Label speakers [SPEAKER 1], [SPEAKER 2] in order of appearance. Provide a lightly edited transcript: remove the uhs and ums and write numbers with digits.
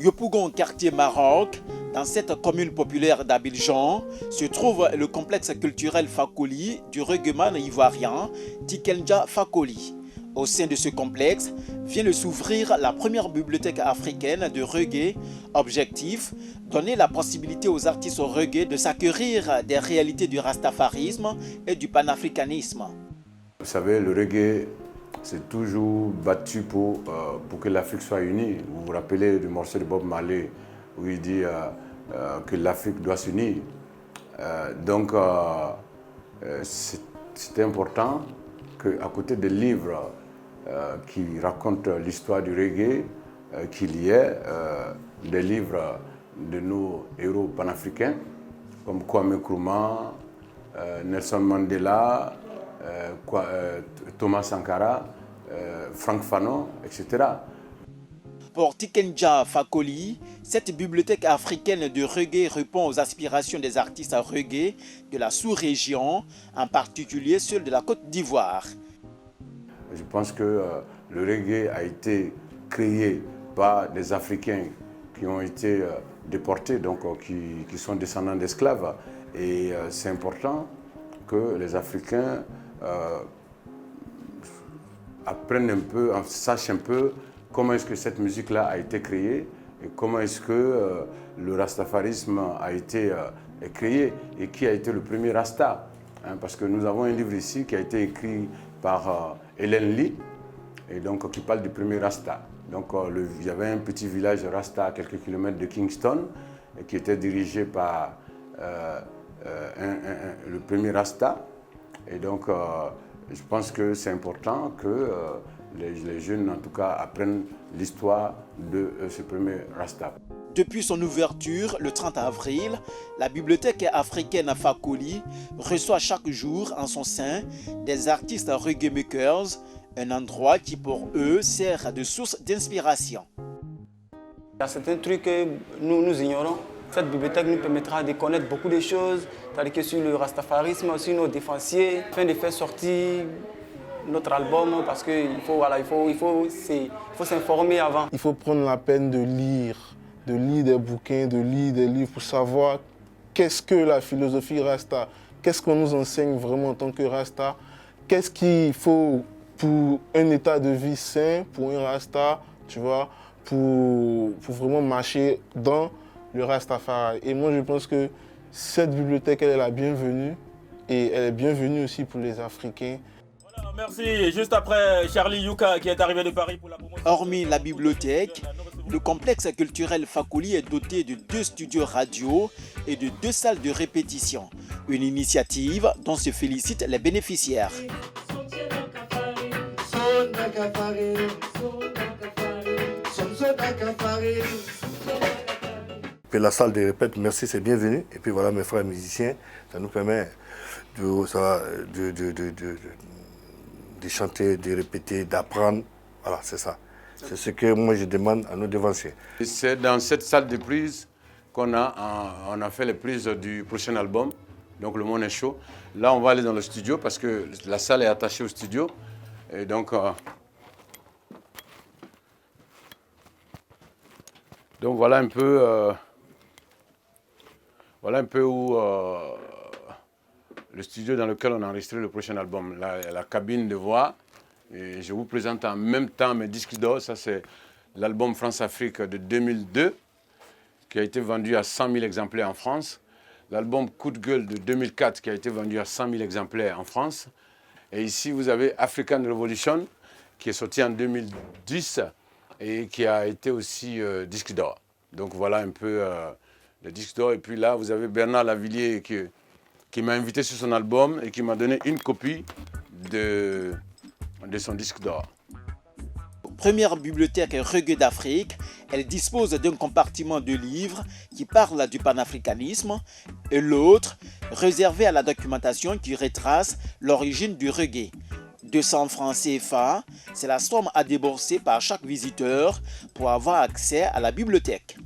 [SPEAKER 1] Yopougon, quartier Maroc, dans cette commune populaire d'Abidjan, se trouve le complexe culturel Fakoli du reggaeman ivoirien Tikenja Fakoli. Au sein de ce complexe vient de s'ouvrir la première bibliothèque africaine de reggae. Objectif, donner la possibilité aux artistes reggae de s'acquérir des réalités du rastafarisme et du panafricanisme.
[SPEAKER 2] Vous savez, le reggae s'est toujours battu pour que l'Afrique soit unie. Vous vous rappelez du morceau de Bob Marley où il dit que l'Afrique doit s'unir. Donc c'est important qu'à côté des livres qui racontent l'histoire du reggae, qu'il y ait des livres de nos héros panafricains comme Kwame Nkrumah, Nelson Mandela, Thomas Sankara, Frank Fanon, etc.
[SPEAKER 1] Pour Tikenja Fakoli, cette bibliothèque africaine de reggae répond aux aspirations des artistes reggae de la sous-région, en particulier ceux de la Côte d'Ivoire.
[SPEAKER 2] Je pense que le reggae a été créé par des Africains qui ont été déportés, donc qui sont descendants d'esclaves. Et c'est important que les Africains apprennent un peu, sachent un peu comment est-ce que cette musique-là a été créée et comment est-ce que le rastafarisme a été créé et qui a été le premier rasta. Parce que nous avons un livre ici qui a été écrit par Hélène Lee et donc qui parle du premier rasta. Donc il y avait un petit village rasta à quelques kilomètres de Kingston et qui était dirigé par le premier rasta. Et donc je pense que c'est important que les jeunes, en tout cas, apprennent l'histoire de ce premier rasta.
[SPEAKER 1] Depuis son ouverture, le 30 avril, la bibliothèque africaine Fakoli reçoit chaque jour en son sein des artistes reggae makers, un endroit qui pour eux sert de source d'inspiration.
[SPEAKER 3] Il y a certains trucs que nous ignorons. Cette bibliothèque nous permettra de connaître beaucoup de choses, c'est-à-dire que sur le rastafarisme, aussi nos défensiers, afin de faire sortir notre album parce qu'il faut s'informer avant.
[SPEAKER 4] Il faut prendre la peine de lire des bouquins, de lire des livres pour savoir qu'est-ce que la philosophie Rasta, qu'est-ce qu'on nous enseigne vraiment en tant que Rasta, qu'est-ce qu'il faut pour un état de vie sain, pour un Rasta, tu vois, pour vraiment marcher dans le Rastafari. Et moi je pense que cette bibliothèque elle est la bienvenue et elle est bienvenue aussi pour les Africains.
[SPEAKER 5] Voilà, merci. Juste après Charlie Yuka qui est arrivé de Paris pour la promotion.
[SPEAKER 1] Hormis la bibliothèque, le complexe culturel Fakoli est doté de 2 studios radio et de 2 salles de répétition. Une initiative dont se félicitent les bénéficiaires.
[SPEAKER 6] Puis la salle de répète, merci, c'est bienvenu. Et puis voilà, mes frères musiciens, ça nous permet de chanter, de répéter, d'apprendre. Voilà, c'est ça. C'est ce que moi je demande à nos devanciers.
[SPEAKER 2] C'est dans cette salle de prise qu'on a fait les prises du prochain album, donc Le Monde est chaud. Là, on va aller dans le studio parce que la salle est attachée au studio. Et donc voilà un peu où le studio dans lequel on a enregistré le prochain album, la cabine de voix. Et je vous présente en même temps mes disques d'or. Ça, c'est l'album France-Afrique de 2002, qui a été vendu à 100 000 exemplaires en France. L'album Coup de gueule de 2004, qui a été vendu à 100 000 exemplaires en France. Et ici, vous avez African Revolution, qui est sorti en 2010 et qui a été aussi disque d'or. Donc voilà un peu le disque d'or. Et puis là, vous avez Bernard Lavillier qui m'a invité sur son album et qui m'a donné une copie de son disque d'or.
[SPEAKER 1] Première bibliothèque reggae d'Afrique, elle dispose d'un compartiment de livres qui parle du panafricanisme et l'autre réservé à la documentation qui retrace l'origine du reggae. 200 francs CFA, c'est la somme à débourser par chaque visiteur pour avoir accès à la bibliothèque.